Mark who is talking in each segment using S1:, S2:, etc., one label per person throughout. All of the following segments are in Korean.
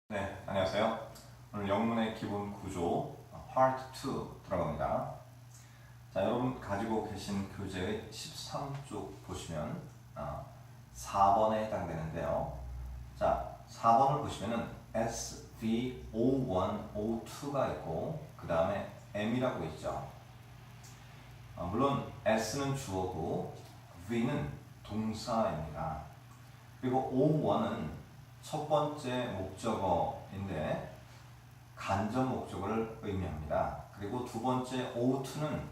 S1: 네, 안녕하세요. 오늘 영문의 기본 구조 Part 2 들어갑니다. 자, 여러분 가지고 계신 교재의 13쪽 보시면 4번에 해당되는데요. 자, 4번을 보시면은 SV, O1, O2가 있고 그 다음에 M이라고 있죠. 물론 S는 주어고 V는 동사입니다. 그리고 O1은 첫 번째 목적어인데 간접 목적어를 의미합니다. 그리고 두 번째 O2는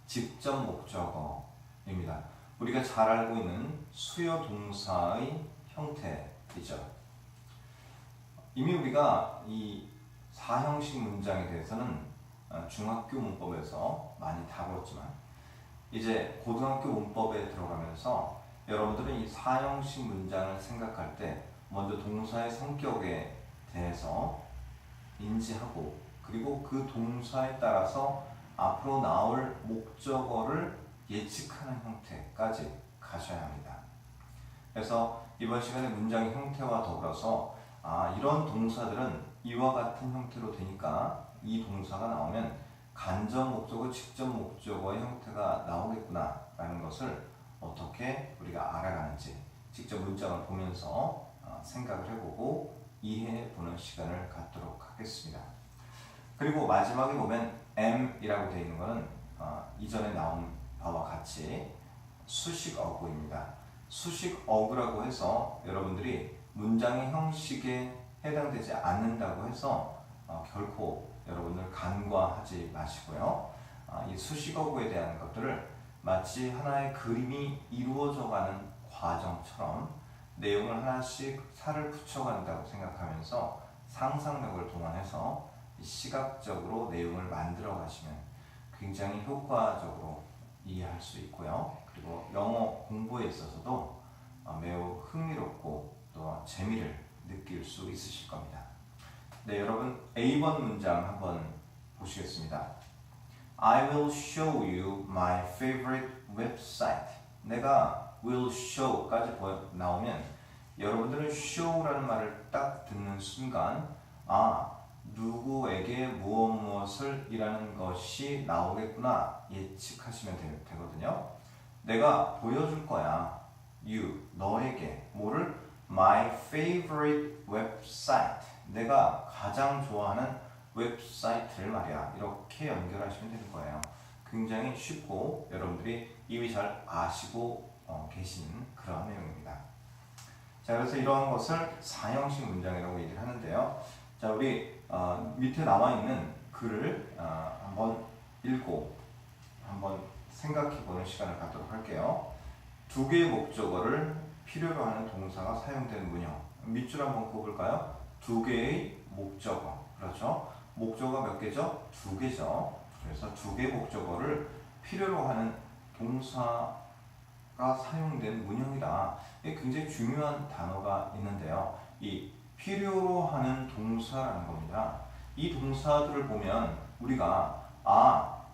S1: 직접 목적어입니다. 우리가 잘 알고 있는 수요 동사의 형태이죠. 이미 우리가 이 4형식 문장에 대해서는 중학교 문법에서 많이 다뤘지만 이제 고등학교 문법에 들어가면서 여러분들은 이 4형식 문장을 생각할 때 먼저 동사의 성격에 대해서 인지하고 그리고 그 동사에 따라서 앞으로 나올 목적어를 예측하는 형태까지 가셔야 합니다. 그래서 이번 시간에 문장의 형태와 더불어서 이런 동사들은 이와 같은 형태로 되니까 이 동사가 나오면 간접 목적어, 직접 목적어의 형태가 나오겠구나 라는 것을 어떻게 우리가 알아가는지 직접 문장을 보면서 생각을 해보고 이해해보는 시간을 갖도록 하겠습니다. 그리고 마지막에 보면 M이라고 되어 있는 것은 이전에 나온 바와 같이 수식어구입니다. 수식어구라고 해서 여러분들이 문장의 형식에 해당되지 않는다고 해서 결코 여러분들 간과하지 마시고요. 이 수식어구에 대한 것들을 마치 하나의 그림이 이루어져가는 과정처럼 내용을 하나씩 살을 붙여간다고 생각하면서 상상력을 동원해서 시각적으로 내용을 만들어 가시면 굉장히 효과적으로 이해할 수 있고요. 그리고 영어 공부에 있어서도 매우 흥미롭고 또 재미를 느낄 수 있으실 겁니다. 네, 여러분 A번 문장 한번 보시겠습니다. I will show you my favorite website. 내가 will show까지 나오면 여러분들은 show라는 말을 딱 듣는 순간 누구에게 무엇을 이라는 것이 나오겠구나 예측하시면 되거든요. 내가 보여줄 거야. you, 너에게 뭐를? my favorite website. 내가 가장 좋아하는 웹사이트를 말이야. 이렇게 연결하시면 되는 거예요. 굉장히 쉽고 여러분들이 이미 잘 아시고 계신 그러한 내용입니다. 자, 그래서 이러한 것을 4형식 문장이라고 얘기를 하는데요. 자, 우리 밑에 나와 있는 글을 한번 읽고 한번 생각해 보는 시간을 갖도록 할게요. 두 개의 목적어를 필요로 하는 동사가 사용되는 문형. 밑줄 한번 그어볼까요? 두 개의 목적어. 그렇죠? 목적어가 몇 개죠? 두 개죠. 그래서 두 개의 목적어를 필요로 하는 동사가 사용된 문형이다. 이게 굉장히 중요한 단어가 있는데요. 이 필요로 하는 동사라는 겁니다. 이 동사들을 보면 우리가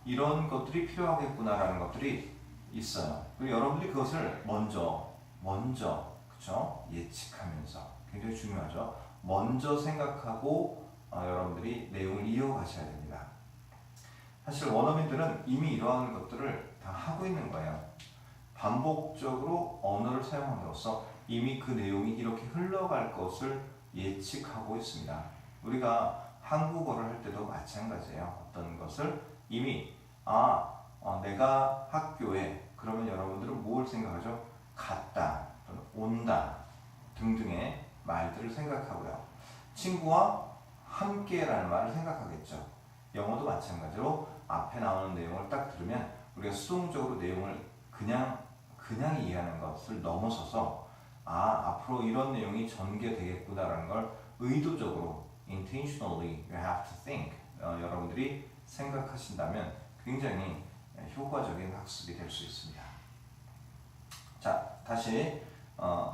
S1: 이런 것들이 필요하겠구나라는 것들이 있어요. 그리고 여러분들이 그것을 먼저 그쵸? 예측하면서 굉장히 중요하죠. 먼저 생각하고 여러분들이 내용을 이어가셔야 됩니다. 사실 원어민들은 이미 이러한 것들을 다 하고 있는 거예요. 반복적으로 언어를 사용함으로써 이미 그 내용이 이렇게 흘러갈 것을 예측하고 있습니다. 우리가 한국어를 할 때도 마찬가지예요. 어떤 것을 이미 내가 학교에 그러면 여러분들은 뭘 생각하죠? 갔다, 또는 온다 등등의 말들을 생각하고요. 친구와 함께라는 말을 생각하겠죠. 영어도 마찬가지로 앞에 나오는 내용을 딱 들으면 우리가 수동적으로 내용을 그냥 이해하는 것을 넘어서서 앞으로 이런 내용이 전개되겠구나라는 걸 의도적으로 intentionally you have to think 여러분들이 생각하신다면 굉장히 효과적인 학습이 될 수 있습니다. 자, 다시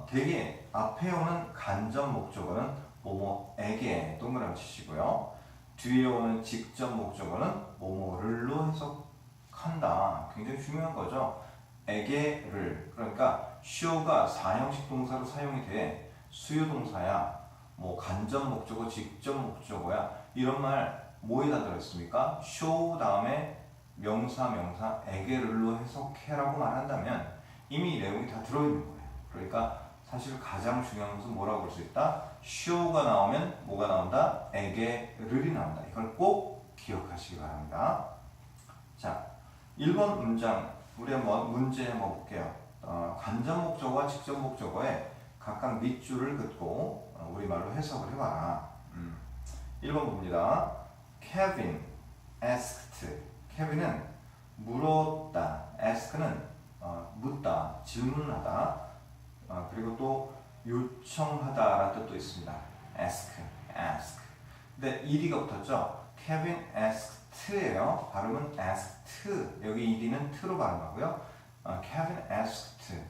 S1: 대개 앞에 오는 간접 목적어는 뭐뭐에게 동그라미 치시고요. 뒤에 오는 직접 목적어는 뭐뭐를로 해석한다. 굉장히 중요한 거죠. 에게를, 그러니까 show가 4형식 동사로 사용이 돼 수요 동사야. 뭐 간접 목적어, 직접 목적어야 이런 말 뭐에다 들어있습니까? show 다음에 명사, 에게를로 해석해라고 말한다면 이미 이 내용이 다 들어있는 거예요. 그러니까 사실 가장 중요한 것은 뭐라고 볼 수 있다? show가 나오면 뭐가 나온다? 에게를이 나온다. 이걸 꼭 기억하시기 바랍니다. 자, 1번 문장 우리 한번 문제 한번 볼게요. 간접 목적어와 직접 목적어에 각각 밑줄을 긋고 우리말로 해석을 해봐라. 1번 봅니다. Kevin asked. 케빈은 물었다. ask는 묻다, 질문하다. 그리고 또 요청하다라는 뜻도 있습니다. ask. 근데 ed가 붙었죠. Kevin asked예요. 발음은 asked. 여기 ed는 t로 발음하고요. Kevin asked.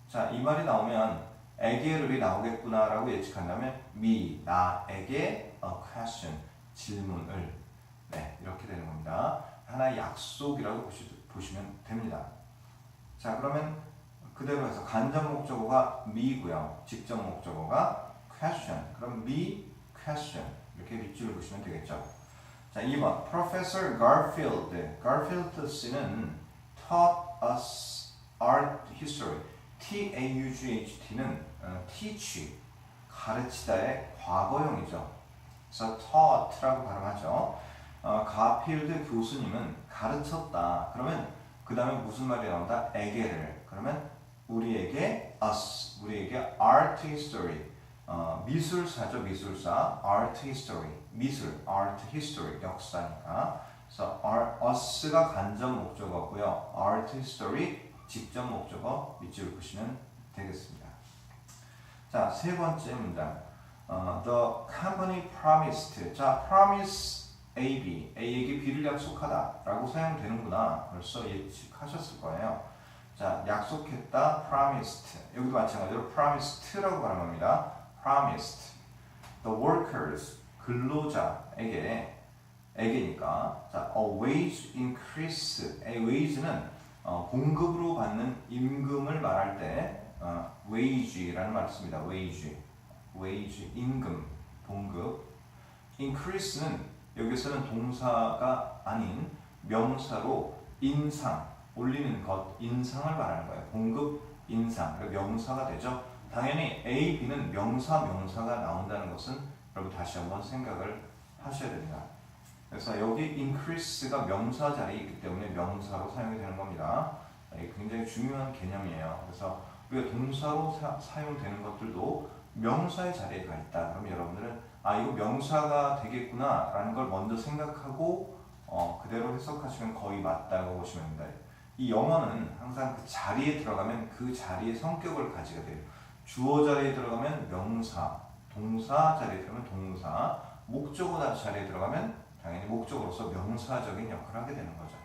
S1: 자, 이 말이 나오면 에게를이 나오겠구나라고 예측한다면 me, 나에게 a question, 질문을. 네, 이렇게 되는 겁니다. 하나의 약속이라고 보시면 됩니다. 자, 그러면 그대로 해서 간접 목적어가 me고요. 직접 목적어가 question. 그럼 me, question. 이렇게 밑줄을 보시면 되겠죠. 자, 2번. Professor Garfield 씨는 taught us art history. T-A-U-G-H-T는 teach, 가르치다의 과거형이죠. 그래서 taught라고 발음하죠. 가필드 교수님은 가르쳤다. 그러면 그 다음에 무슨 말이 나온다? 에게를. 그러면 우리에게 us, 우리에게 art history, 미술사죠. 미술사. art history, 미술, art history, 역사니까. 그래서 us가 간접 목적어고요. art history, 직접 목적어 밑줄 보시면 되겠습니다. 자, 세 번째 문장. The company promised. 자, promise A, A에게 B를 약속하다 라고 사용되는구나. 벌써 예측하셨을 거예요. 자, 약속했다, promised. 여기도 마찬가지로 promised라고 발음합니다. promised. The workers, 근로자에게니까. 자, a wage increase. A wage는 봉급으로 받는 임금을 말할 때 wage라는 말을 씁니다. wage, 임금, 봉급. increase는 여기서는 동사가 아닌 명사로 인상, 올리는 것, 인상을 말하는 거예요. 봉급, 인상, 명사가 되죠. 당연히 A, B는 명사가 나온다는 것은 여러분 다시 한번 생각을 하셔야 됩니다. 그래서 여기 increase가 명사 자리에 있기 때문에 명사로 사용이 되는 겁니다. 이게 굉장히 중요한 개념이에요. 그래서 우리가 동사로 사용되는 것들도 명사의 자리에 가 있다. 그러면 여러분들은 이거 명사가 되겠구나 라는 걸 먼저 생각하고 그대로 해석하시면 거의 맞다고 보시면 됩니다. 이 영어는 항상 그 자리에 들어가면 그 자리의 성격을 가지게 돼요. 주어 자리에 들어가면 명사, 동사 자리에 들어가면 동사, 목적어 자리에 들어가면 당연히 목적어로서 명사적인 역할을 하게 되는 거죠.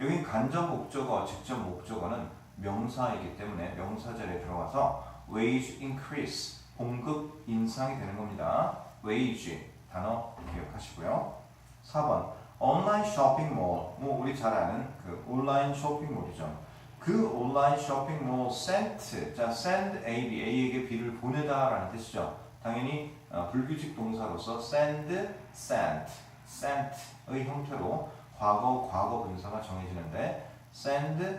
S1: 여기 간접 목적어, 직접 목적어는 명사이기 때문에 명사 자리에 들어가서 wage increase, 봉급 인상이 되는 겁니다. wage 단어 기억하시고요. 4번 온라인 쇼핑몰, 우리 잘 아는 그 온라인 쇼핑몰이죠. 그 온라인 쇼핑몰 sent, 자 send A에게 B를 보내다라는 뜻이죠. 당연히 불규칙 동사로서 sent의 형태로 과거 분사가 정해지는데 send.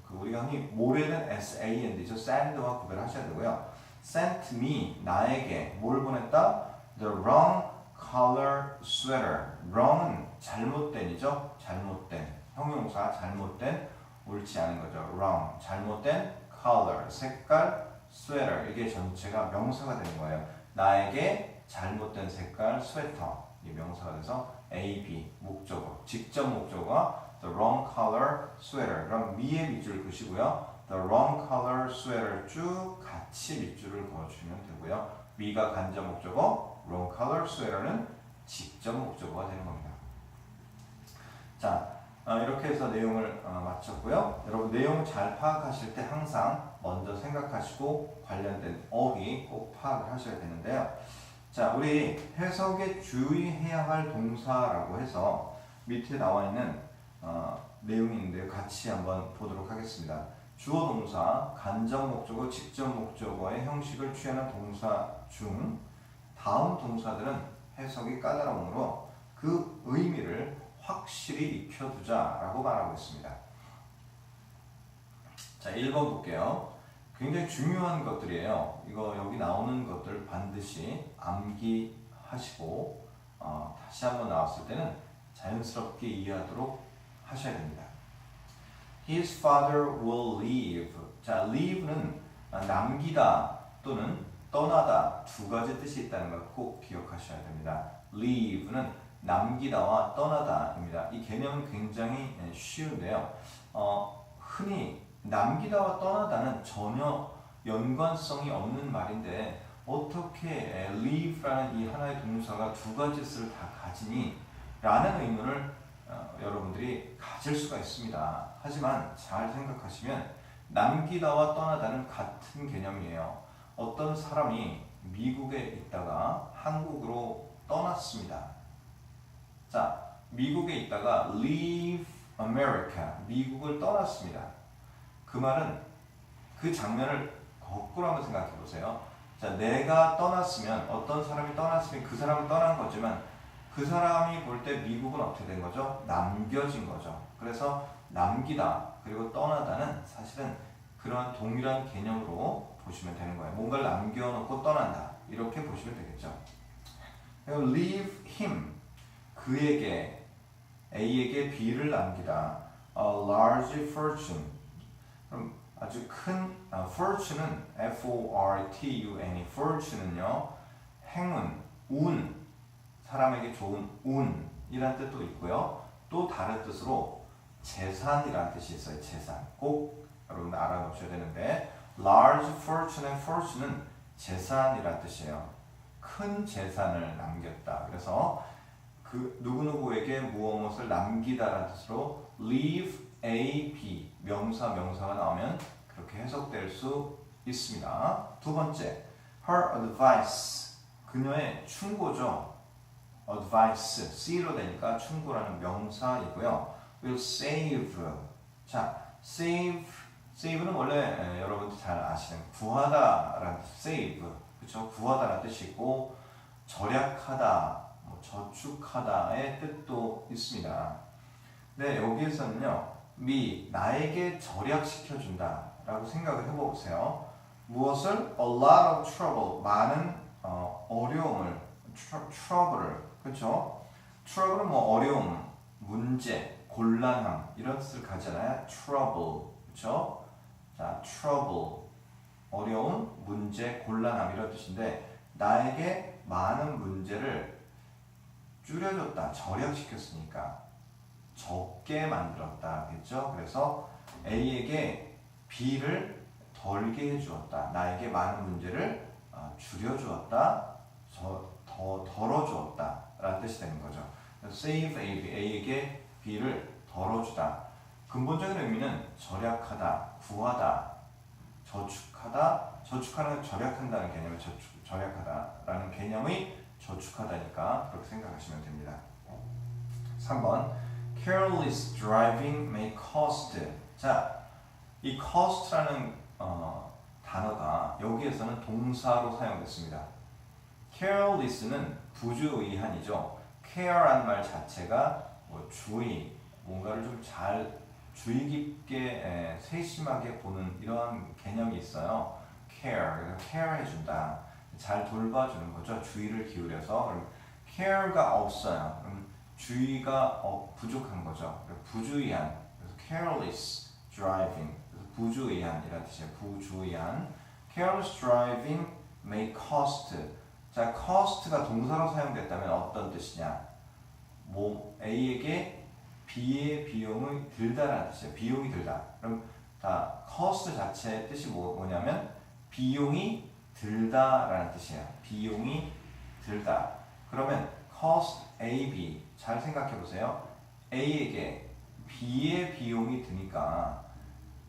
S1: 우리가 흔히 모래는 SAND죠. send와 구별하셔야 되고요. sent me, 나에게 뭘 보냈다? The wrong color sweater. wrong은 잘못된이죠. 잘못된. 형용사 잘못된, 옳지 않은 거죠. wrong, 잘못된 color, 색깔, sweater. 이게 전체가 명사가 되는 거예요. 나에게 잘못된 색깔 스웨터. 이 명사가 돼서 A, B, 목적어. 직접 목적어가 the wrong color sweater. 그럼 미의 밑줄을 그시고요. the wrong color sweater 쭉 같이 밑줄을 그어주면 되고요. 미가 간접 목적어, wrong color sweater는 직접 목적어가 되는 겁니다. 자, 이렇게 해서 내용을 마쳤고요. 여러분 내용 잘 파악하실 때 항상 먼저 생각하시고 관련된 어휘 꼭 파악을 하셔야 되는데요. 자, 우리 해석에 주의해야 할 동사라고 해서 밑에 나와 있는 내용이 있는데요. 같이 한번 보도록 하겠습니다. 주어 동사, 간접 목적어, 직접 목적어의 형식을 취하는 동사 중 다음 동사들은 해석이 까다로우므로 그 의미를 확실히 익혀두자라고 말하고 있습니다. 자, 1번 볼게요. 굉장히 중요한 것들이에요. 이거 여기 나오는 것들 반드시 암기하시고 다시 한번 나왔을 때는 자연스럽게 이해하도록 하셔야 됩니다. His father will leave. 자, leave는 남기다 또는 떠나다 두 가지 뜻이 있다는 걸 꼭 기억하셔야 됩니다. leave는 남기다와 떠나다입니다. 이 개념은 굉장히 쉬운데요. 흔히 남기다와 떠나다는 전혀 연관성이 없는 말인데 어떻게 leave라는 이 하나의 동사가 두 가지 뜻을 다 가지니? 라는 의문을 여러분들이 가질 수가 있습니다. 하지만 잘 생각하시면 남기다와 떠나다는 같은 개념이에요. 어떤 사람이 미국에 있다가 한국으로 떠났습니다. 자, 미국에 있다가 leave America, 미국을 떠났습니다. 그 말은 그 장면을 거꾸로 한번 생각해 보세요. 자, 내가 떠났으면 어떤 사람이 떠났으면 그 사람은 떠난 거지만 그 사람이 볼 때 미국은 어떻게 된 거죠? 남겨진 거죠. 그래서 남기다 그리고 떠나다는 사실은 그런 동일한 개념으로 보시면 되는 거예요. 뭔가를 남겨놓고 떠난다 이렇게 보시면 되겠죠. leave him, 그에게 A에게 B를 남기다. A large fortune, 그럼 아주 큰 fortune은 F-O-R-T-U-N-E, fortune은요 행운, 운, 사람에게 좋은 운이란 뜻도 있고요. 또 다른 뜻으로 재산이라는 뜻이 있어요. 재산. 꼭 여러분 알아놓으셔야 되는데 large fortune and fortune은 재산이라는 뜻이에요. 큰 재산을 남겼다. 그래서 그 누구누구에게 무엇을 남기다라는 뜻으로 leave A, B, 명사, 명사가 나오면 그렇게 해석될 수 있습니다. 두 번째, her advice, 그녀의 충고죠. advice, C로 되니까 충고라는 명사이고요. will save, 자, save는 원래 여러분들 잘 아시는 구하다라는 save, 그렇죠? 구하다라는 뜻이 있고 절약하다, 저축하다의 뜻도 있습니다. 네, 여기에서는요, 나에게 절약시켜준다 라고 생각을 해보세요. 무엇을? A lot of trouble, 많은 어려움을, trouble을, 그렇죠? trouble은 어려움, 문제, 곤란함 이런 뜻을 가지잖아요. trouble, 그렇죠? 자, trouble, 어려움, 문제, 곤란함 이런 뜻인데 나에게 많은 문제를 줄여줬다, 절약시켰으니까 적게 만들었다겠죠. 그래서 A에게 B를 덜게 해주었다. 나에게 많은 문제를 줄여주었다. 더 덜어주었다. 라는 뜻이 되는 거죠. save A, A에게 B를 덜어주다. 근본적인 의미는 절약하다, 구하다, 저축하다. 저축하는 절약한다는 개념의 절약하다라는 개념의 저축하다니까 그렇게 생각하시면 됩니다. 3번 careless driving may cost. 자, 이 cost라는 단어가 여기에서는 동사로 사용됐습니다. careless는 부주의한이죠. care라는 말 자체가 주의, 뭔가를 좀 잘 주의 깊게 세심하게 보는 이런 개념이 있어요. care, 그래서 care 해준다. 잘 돌봐주는 거죠. 주의를 기울여서. 그럼 care가 없어요. 그럼 주의가 부족한 거죠. 부주의한, 그래서 careless driving, 그래서 부주의한이라는 뜻이에요. 부주의한. careless driving may cost. 자, cost가 동사로 사용됐다면 어떤 뜻이냐? A에게 B의 비용이 들다라는 뜻이에요. 비용이 들다. 그럼 cost 자체의 뜻이 뭐냐면 비용이 들다라는 뜻이에요. 비용이 들다. 그러면 cost A, B 잘 생각해 보세요. A에게 B의 비용이 드니까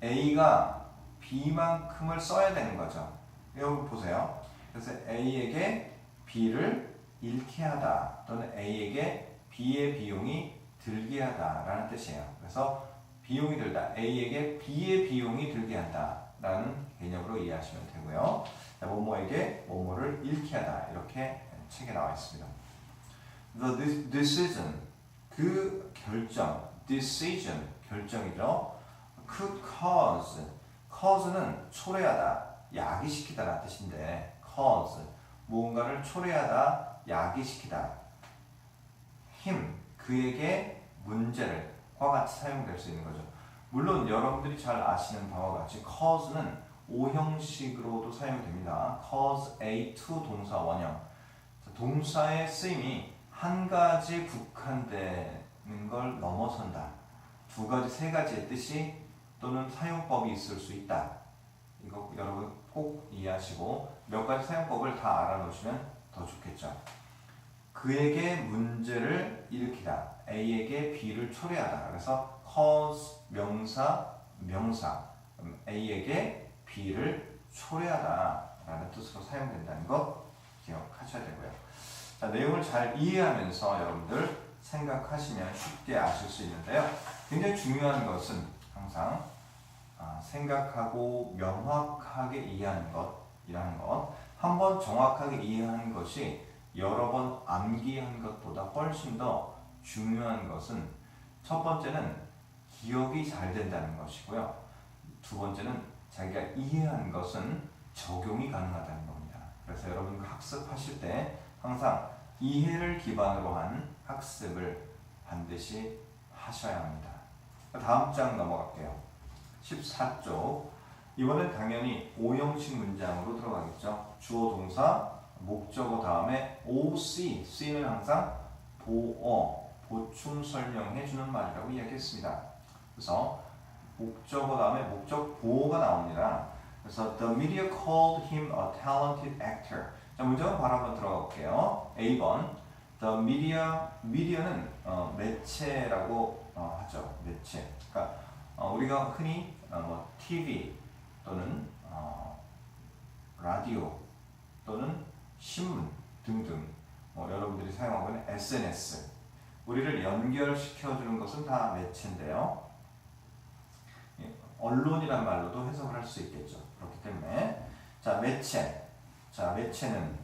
S1: A가 B만큼을 써야 되는 거죠. 여기 보세요. 그래서 A에게 B를 잃게 하다 또는 A에게 B의 비용이 들게 하다 라는 뜻이에요. 그래서 비용이 들다. A에게 B의 비용이 들게 한다. 라는 개념으로 이해하시면 되고요. 자, 뭐뭐에게 뭐뭐를 잃게 하다. 이렇게 책에 나와 있습니다. The decision, 그 결정, decision, 결정이죠. could cause는 초래하다, 야기시키다 라는 뜻인데 cause, 무언가를 초래하다, 야기시키다. 그에게 문제를 과 같이 사용될 수 있는 거죠. 물론 여러분들이 잘 아시는 바와 같이 cause는 오형식으로도 사용됩니다. cause A to 동사 원형. 동사의 쓰임이 한 가지 국한되는 걸 넘어선다. 두 가지, 세 가지의 뜻이 또는 사용법이 있을 수 있다. 이거 여러분 꼭 이해하시고 몇 가지 사용법을 다 알아놓으시면 더 좋겠죠. 그에게 문제를 일으키다. A에게 B를 초래하다. 그래서 cause 명사 A에게 B를 초래하다 라는 뜻으로 사용된다는 것 기억하셔야 되고요. 자, 내용을 잘 이해하면서 여러분들 생각하시면 쉽게 아실 수 있는데요. 굉장히 중요한 것은 항상 생각하고 명확하게 이해하는 것이라는 것. 한번 정확하게 이해하는 것이 여러 번 암기한 것보다 훨씬 더 중요한 것은 첫 번째는 기억이 잘 된다는 것이고요. 두 번째는 자기가 이해한 것은 적용이 가능하다는 겁니다. 그래서 여러분 학습하실 때 항상 이해를 기반으로 한 학습을 반드시 하셔야 합니다. 다음 장 넘어갈게요. 14쪽. 이번엔 당연히 오형식 문장으로 들어가겠죠. 주어 동사 목적어 다음에 OC, C는 항상 보어, 보충 설명해 주는 말이라고 이야기했습니다. 그래서 목적어 다음에 목적 보어가 나옵니다. 그래서 the media called him a talented actor. 자, 문장은 바로 한번 들어가 볼게요. A번 the media는 매체라고 하죠. 매체. 그러니까 우리가 흔히 TV 또는 라디오 또는 신문 등등 여러분들이 사용하고 있는 SNS 우리를 연결시켜주는 것은 다 매체인데요. 언론이란 말로도 해석을 할 수 있겠죠. 그렇기 때문에 자 매체는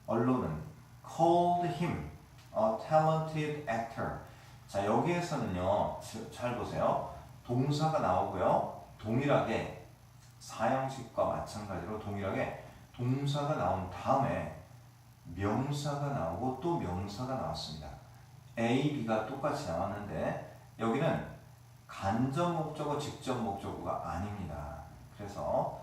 S1: 언론은 called him a talented actor. 자 여기에서는요 잘 보세요. 동사가 나오고요. 동일하게 사형식과 마찬가지로 동일하게 동사가 나온 다음에 명사가 나오고 또 명사가 나왔습니다. A, B가 똑같이 나왔는데 여기는 간접 목적어, 직접 목적어가 아닙니다. 그래서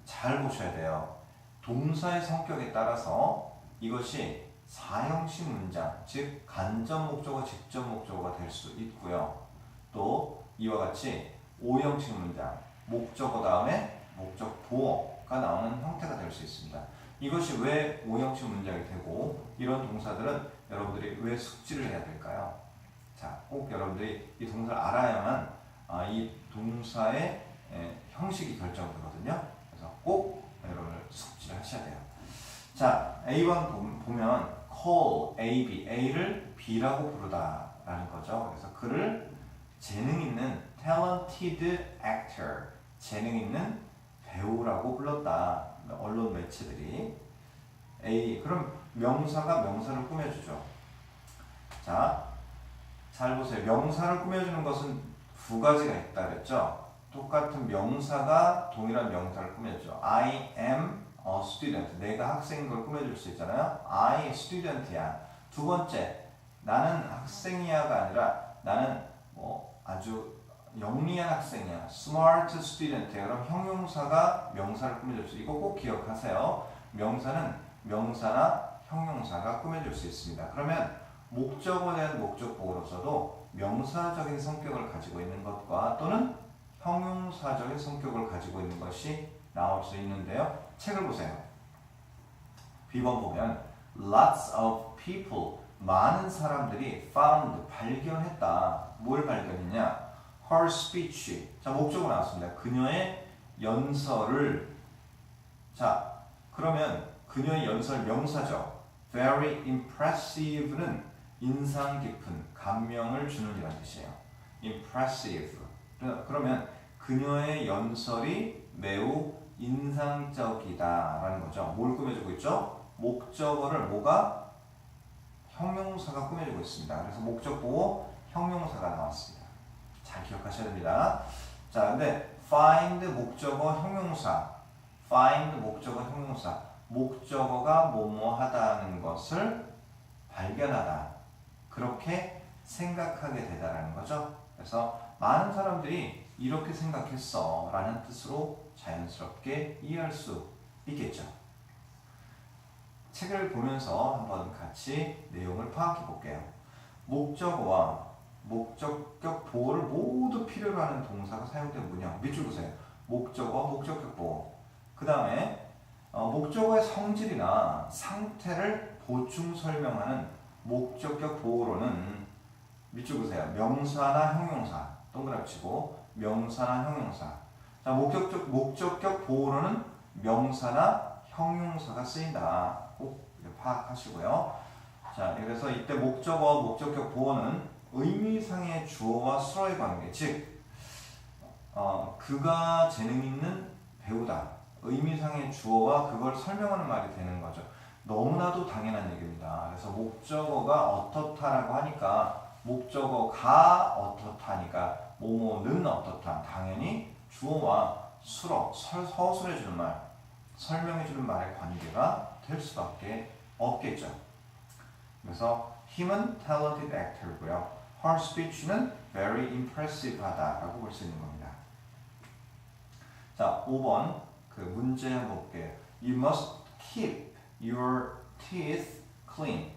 S1: 잘 보셔야 돼요. 동사의 성격에 따라서 이것이 사형식 문장, 즉 간접 목적어, 직접 목적어가 될 수 있고요. 또 이와 같이 오형식 문장, 목적어 다음에 목적 보어가 나오는 형태가 될 수 있습니다. 이것이 왜 오형식 문장이 되고 이런 동사들은 여러분들이 왜 숙지를 해야 될까요? 자, 꼭 여러분들이 이 동사를 알아야만 이 동사의 형식이 결정되거든요. 그래서 꼭 여러분들 숙지를 하셔야 돼요. 자, A1 보면 call A, B, A를 B라고 부르다라는 거죠. 그래서 그를 재능 있는 talented actor, 재능 있는 배우라고 불렀다. 언론 매체들이 A, 그럼 명사가 명사를 꾸며주죠. 자, 잘 보세요. 명사를 꾸며주는 것은 두 가지가 있다 그랬죠. 똑같은 명사가 동일한 명사를 꾸며주죠. I am a student. 내가 학생인 걸 꾸며줄 수 있잖아요. I student야. 두 번째, 나는 학생이야가 아니라 나는 아주 영리한 학생이야. smart student야. 그럼 형용사가 명사를 꾸며줄 수 있고 꼭 기억하세요. 명사는 명사나 형용사가 꾸며줄 수 있습니다. 그러면 목적어에 대한 목적보어로서도 명사적인 성격을 가지고 있는 것과 또는 형용사적인 성격을 가지고 있는 것이 나올 수 있는데요. 책을 보세요. B번 보면 lots of people, 많은 사람들이 found, 발견했다. 뭘 발견했냐? her speech. 자, 목적어 나왔습니다. 그녀의 연설을. 자, 그러면 그녀의 연설 명사죠. very impressive는 인상 깊은, 감명을 주는 이란 뜻이에요. impressive. 그러면 그녀의 연설이 매우 인상적이다라는 거죠. 뭘 꾸며주고 있죠? 목적어를 뭐가? 형용사가 꾸며주고 있습니다. 그래서 목적 보고 형용사가 나왔습니다. 잘 기억하셔야 됩니다. 자, 근데 find 목적어 형용사, find 목적어 형용사, 목적어가 뭐뭐하다는 것을 발견하다. 그렇게 생각하게 되다라는 거죠. 그래서 많은 사람들이 이렇게 생각했어 라는 뜻으로 자연스럽게 이해할 수 있겠죠. 책을 보면서 한번 같이 내용을 파악해 볼게요. 목적어와 목적격 보호를 모두 필요로 하는 동사가 사용된 문형 밑줄 보세요. 목적어, 목적격 보호. 그 다음에 목적어의 성질이나 상태를 보충 설명하는 목적격 보호로는 밑줄 보세요. 명사나 형용사 동그라미 치고 명사나 형용사. 자, 목적격 보호로는 명사나 형용사가 쓰인다. 꼭 파악하시고요. 자, 그래서 이때 목적어, 목적격 보호는 의미상의 주어와 수어의 관계, 즉 그가 재능 있는 배우다. 의미상의 주어와 그걸 설명하는 말이 되는 거죠. 너무나도 당연한 얘기입니다. 그래서 목적어가 어떻다라고 하니까 목적어가 어떻다니까 뭐뭐는 어떻다. 당연히 주어와 수어, 서술해주는 말, 설명해주는 말의 관계가 될 수밖에 없겠죠. 그래서 힘은 talented actor고요. her speech는 very impressive 하다라고 볼 수 있는 겁니다. 자, 5번 그 문제 한번 볼게요. You must keep your teeth clean.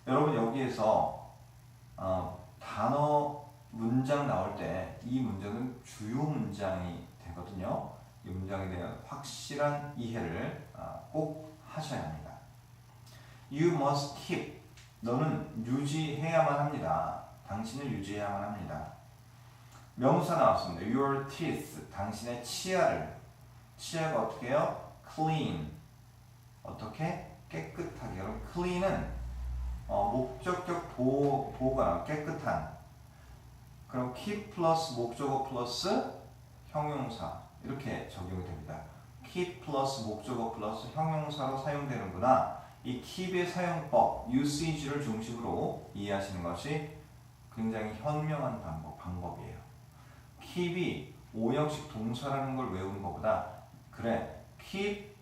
S1: 여러분 여기에서 단어 문장 나올 때 이 문장은 주요 문장이 되거든요. 이 문장에 대한 확실한 이해를 꼭 하셔야 합니다. You must keep. 너는 유지해야만 합니다. 당신을 유지해야만 합니다. 명사 나왔습니다. Your teeth. 당신의 치아를. 치아가 어떻게 해요? Clean. 어떻게? 깨끗하게. 여러분, clean은 목적격 보호가 나와. 깨끗한. 그럼 keep 플러스 목적어 플러스 형용사. 이렇게 적용이 됩니다. keep 플러스 목적어 플러스 형용사로 사용되는구나. 이 keep의 사용법, usage를 중심으로 이해하시는 것이 굉장히 현명한 방법이에요. keep이 오형식 동사라는 걸 외우는 것보다 그래, keep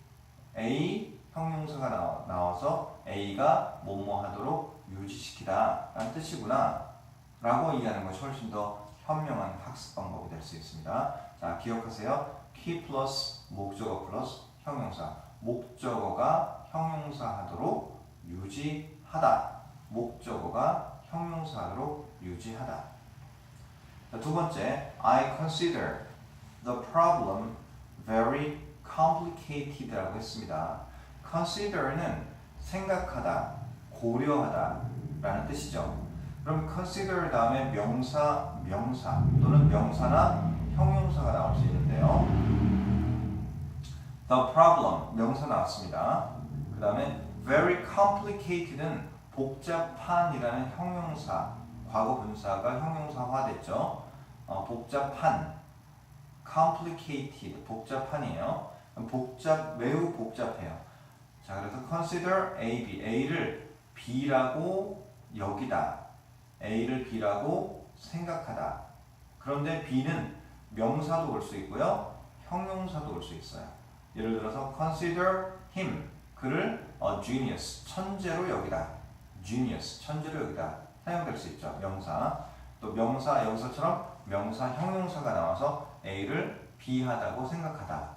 S1: A 형용사가 나와서 A가 뭐뭐 하도록 유지시키다 라는 뜻이구나 라고 이해하는 것이 훨씬 더 현명한 학습 방법이 될 수 있습니다. 자, 기억하세요. keep 플러스 목적어 플러스 형용사. 목적어가 형용사하도록 유지하다. 목적어가 형용사하도록 유지하다. 자, 두 번째, I consider the problem very complicated라고 했습니다. consider는 생각하다, 고려하다 라는 뜻이죠. 그럼 consider 다음에 명사 또는 명사나 형용사가 나올 수 있는데요. The problem, 명사 나왔습니다. 그 다음에 very complicated는 복잡한이라는 형용사, 과거 분사가 형용사화 됐죠. 복잡한, complicated, 복잡한이에요. 매우 복잡해요. 자, 그래서 consider A, B, A를 B라고 여기다, A를 B라고 생각하다. 그런데 B는 명사도 올 수 있고요, 형용사도 올 수 있어요. 예를 들어서 consider him, 그를 a genius, 천재로 여기다. genius, 천재로 여기다. 사용될 수 있죠. 명사. 또 명사, 여기서처럼 명사, 형용사가 나와서 A를 B하다고 생각하다.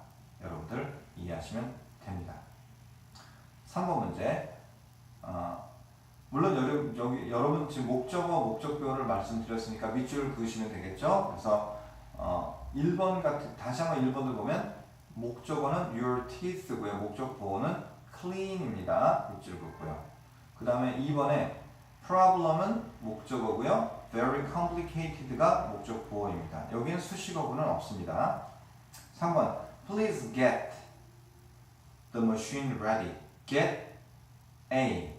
S1: 여러분들 이해하시면 됩니다. 3번 문제. 물론 여러분 지금 목적어, 목적표를 말씀드렸으니까 밑줄 그으시면 되겠죠. 그래서 1번 다시 한번 1번을 보면 목적어는 your teeth고요. 목적 보호는 clean입니다. 밑줄 긋고요. 그 다음에 2번에 problem은 목적어고요. very complicated가 목적 보호입니다. 여기는 수식어구는 없습니다. 3번 please get the machine ready. get A,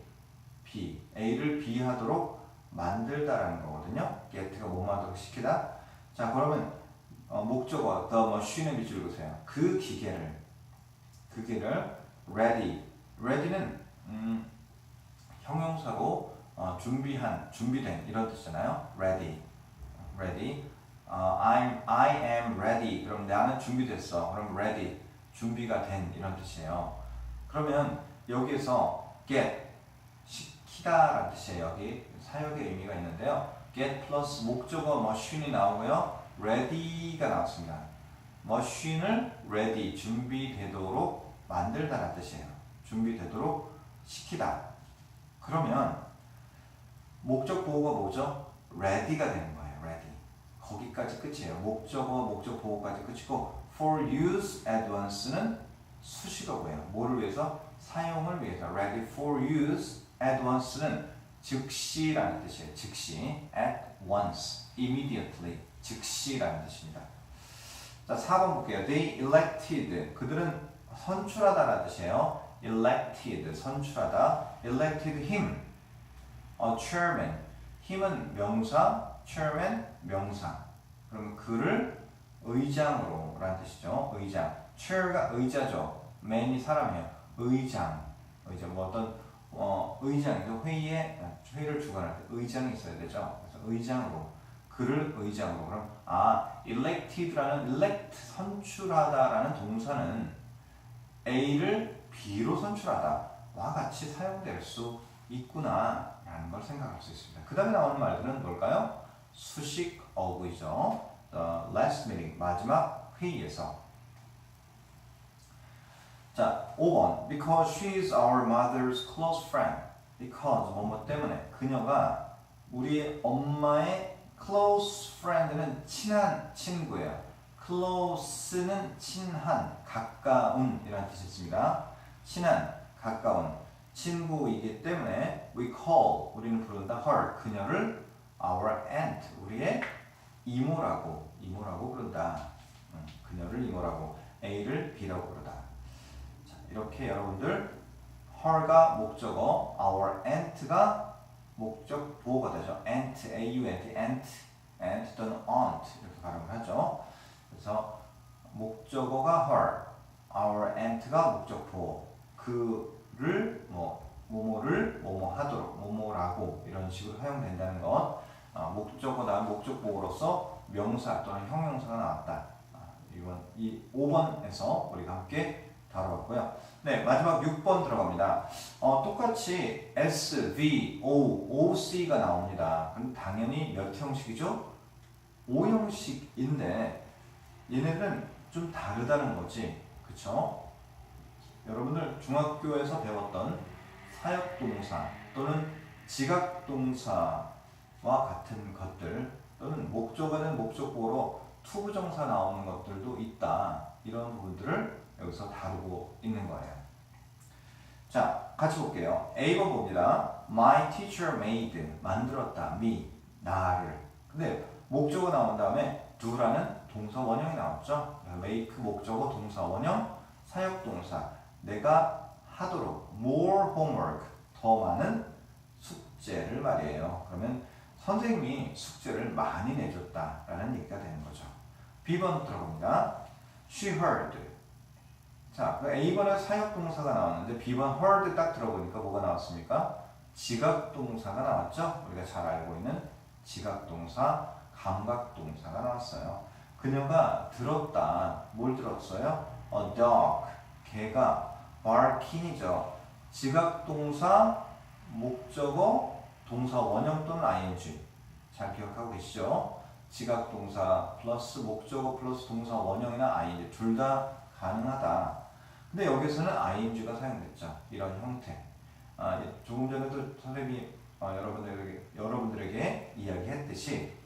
S1: B. A를 B 하도록 만들다라는 거거든요. get가 뭐 하도록 시키다? 자, 그러면 목적어 the machine의 밑줄 그으세요. 그 기계를 ready. ready는 형용사고 준비된 이런 뜻이잖아요. ready. I am ready. 그럼 나는 준비됐어. 그럼 ready. 준비가 된 이런 뜻이에요. 그러면 여기에서 get 시키다라는 뜻이에요. 여기 사역의 의미가 있는데요. get 플러스 목적어 machine이 나오고요. ready가 나왔습니다. machine을 ready 준비되도록 만들다라는 뜻이에요. 준비되도록 시키다. 그러면 목적 보호가 뭐죠? ready가 되는 거예요. ready. 거기까지 끝이에요. 목적어, 목적 보호까지 끝이고 for use at once는 수식어고요. 뭐를 위해서? 사용을 위해서. ready for use at once는 즉시라는 뜻이에요. 즉시. at once. immediately. 즉시라는 뜻입니다. 자, 4번 볼게요. They elected. 그들은 선출하다라는 뜻이에요. elected. 선출하다. elected him. chairman. him은 명사, chairman 명사. 그럼 그를 의장으로 라는 뜻이죠. 의장. chair가 의자죠. man이 사람이에요. 의장. 뭐 어떤 의장이죠. 회의를 주관할 때 의장이 있어야 되죠. 그래서 의장으로. 그를 의장으로. 그럼 elected라는 elect 선출하다라는 동사는 A를 B로 선출하다와 같이 사용될 수 있구나라는 걸 생각할 수 있습니다. 그 다음에 나오는 말들은 뭘까요? 수식 어구이죠. The last meeting, 마지막 회의에서. 자, 5번. Because she is our mother's close friend. Because 뭐뭐 때문에 그녀가 우리 엄마의 close friend는 친한 친구예요. close는 친한, 가까운 이라는 뜻이 있습니다. 친한, 가까운 친구이기 때문에 we call, 우리는 부른다 her, 그녀를 our aunt, 우리의 이모라고 부른다. 그녀를 이모라고, A를 B라고 부르다. 자, 이렇게 여러분들 her가 목적어, our aunt가 목적 보호가 되죠. aunt, A-U-N-T, aunt 또는 aunt 이렇게 발음을 하죠. 그래서 목적어가 her, our aunt가 목적 보호, 그를 뭐뭐를 뭐뭐하도록, 뭐뭐라고 이런 식으로 사용된다는 것. 목적어 다음 목적 보호로서 명사 또는 형용사가 나왔다. 이 5번에서 우리가 함께 다뤄봤고요. 네, 마지막 6번 들어갑니다. 똑같이 S, V, O, OC가 나옵니다. 그럼 당연히 몇 형식이죠? 5형식인데 얘네들은 좀 다르다는 거지. 그쵸? 여러분들 중학교에서 배웠던 사역동사 또는 지각동사와 같은 것들 또는 목적어는 목적보호로 투부정사 나오는 것들도 있다. 이런 부분들을 여기서 다루고 있는 거예요. 자, 같이 볼게요. A번 봅니다. My teacher made, 만들었다. me, 나를. 근데 목적어 나온 다음에 do라는 동사 원형이 나왔죠. make 목적어 동사 원형, 사역동사. 내가 하도록 more homework, 더 많은 숙제를 말이에요. 그러면 선생님이 숙제를 많이 내줬다라는 얘기가 되는 거죠. B번 들어봅니다. She heard. 자, A번에 사역동사가 나왔는데 B번 heard 딱 들어보니까 뭐가 나왔습니까? 지각동사가 나왔죠. 우리가 잘 알고 있는 지각동사, 감각동사가 나왔어요. 그녀가 들었다. 뭘 들었어요? A dog. 개가 barking이죠. 지각동사, 목적어, 동사 원형 또는 ing. 잘 기억하고 계시죠? 지각동사 플러스 목적어 플러스 동사 원형이나 ing 둘 다 가능하다. 근데 여기서는 ing가 사용됐죠. 이런 형태. 조금 전에도 선생님이 여러분들에게 이야기했듯이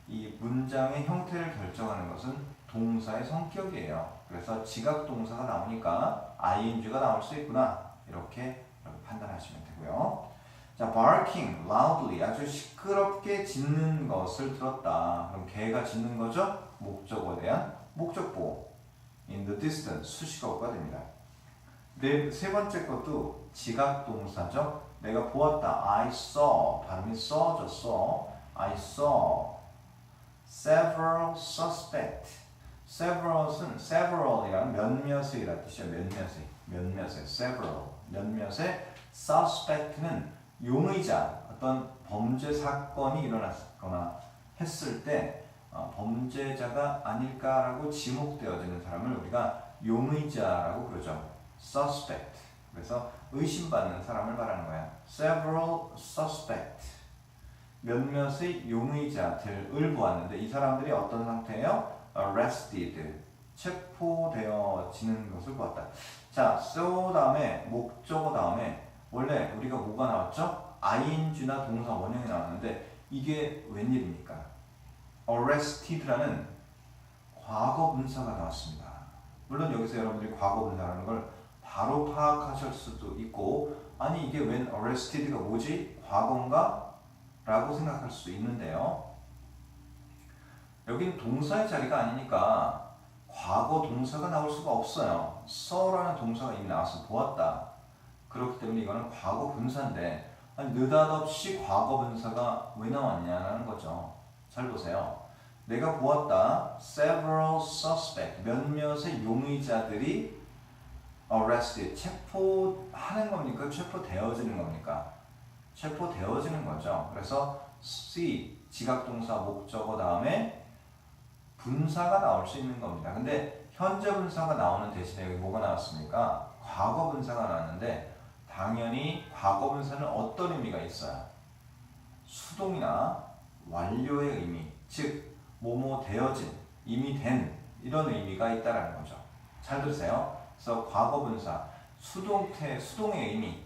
S1: 이 문장의 형태를 결정하는 것은 동사의 성격이에요. 그래서 지각동사가 나오니까 ing가 나올 수 있구나. 이렇게 판단하시면 되고요. 자, barking loudly, 아주 시끄럽게 짖는 것을 들었다. 그럼 개가 짖는 거죠? 목적어에 대한 목적보호. in the distance, 수식어가 됩니다. 세 번째 것도 지각동사죠. 내가 보았다. I saw, 발음이 saw죠. saw. I saw several suspect. several이란 몇몇의라는 뜻이에요. 몇몇의 몇몇의 suspect는 용의자, 어떤 범죄 사건이 일어났거나 했을 때 범죄자가 아닐까라고 지목되어지는 사람을 우리가 용의자라고 그러죠. suspect. 그래서 의심받는 사람을 말하는 거야. several suspect. 몇몇의 용의자들을 보았는데 이 사람들이 어떤 상태예요? arrested. 체포되어지는 것을 보았다. 자, so 다음에 목적어 다음에 원래 우리가 뭐가 나왔죠? ing나 동사 원형이 나왔는데 이게 웬일입니까? arrested라는 과거 분사가 나왔습니다. 물론 여기서 여러분들이 과거 분사라는 걸 바로 파악하실 수도 있고 아니 이게 웬 arrested가 뭐지? 과거인가? 라고 생각할 수도 있는데요. 여긴 동사의 자리가 아니니까 과거 동사가 나올 수가 없어요. saw라는 동사가 이미 나와서 보았다. 그렇기 때문에 이거는 과거 분사인데 아니, 느닷없이 과거 분사가 왜 나왔냐는 거죠. 잘 보세요. 내가 보았다. several suspect. 몇몇의 용의자들이 arrested. 체포하는 겁니까? 체포되어지는 겁니까? 체포되어지는 거죠. 그래서 C, 지각동사 목적어 다음에 분사가 나올 수 있는 겁니다. 근데 현재 분사가 나오는 대신에 여기 뭐가 나왔습니까? 과거 분사가 나왔는데 당연히 과거 분사는 어떤 의미가 있어요? 수동이나 완료의 의미, 즉 뭐뭐 되어진, 이미 된 이런 의미가 있다라는 거죠. 잘 들으세요. 그래서 과거 분사, 수동의 의미,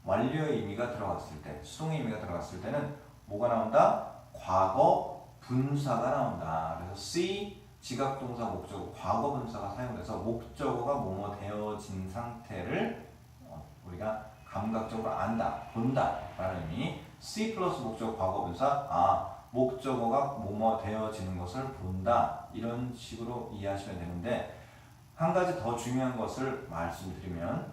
S1: 완료의 의미가 들어갔을 때, 수동의 의미가 들어갔을 때는 뭐가 나온다? 과거 분사가 나온다. 그래서 C, 지각동사 목적어, 과거 분사가 사용돼서 목적어가 뭐뭐 되어진 상태를 우리가 감각적으로 안다, 본다 라는 의미. C 플러스 목적어 과거 분사, 목적어가 뭐뭐 되어지는 것을 본다. 이런 식으로 이해하시면 되는데 한 가지 더 중요한 것을 말씀드리면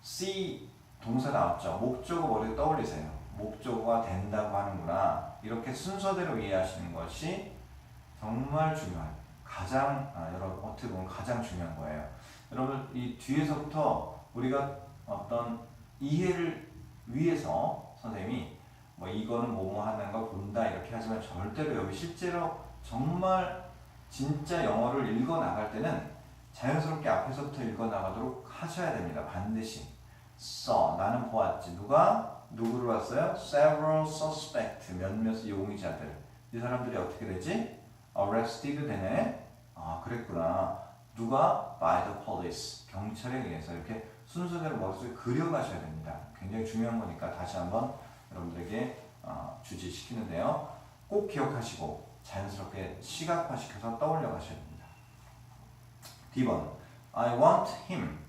S1: C 동사 나왔죠. 목적어 머리에 떠올리세요. 목적어가 된다고 하는구나. 이렇게 순서대로 이해하시는 것이 정말 중요한, 여러분 어떻게 보면 가장 중요한 거예요. 여러분 이 뒤에서부터 우리가 어떤 이해를 위해서 선생님이 뭐 이거는 뭐뭐 하는 거 본다 이렇게 하지만 절대로 여기 실제로 정말 진짜 영어를 읽어 나갈 때는 자연스럽게 앞에서부터 읽어 나가도록 하셔야 됩니다. 반드시. 나는 보았지. 누구를 봤어요? Several suspect. 몇몇 용의자들. 이 사람들이 어떻게 되지? Arrested 되네. 그랬구나. 누가? By the police. 경찰에 의해서 이렇게 순서대로 머릿속에 그려가셔야 됩니다. 굉장히 중요한 거니까 다시 한번 여러분들에게 주지시키는데요. 꼭 기억하시고 자연스럽게 시각화시켜서 떠올려 가셔야 됩니다. D번 I want him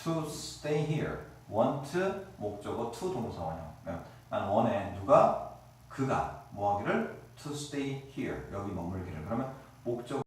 S1: to stay here. want 목적어 to 동사 원형. 난 원해. 누가? 그가 뭐 하기를? to stay here. 여기 머물기를. 그러면 목적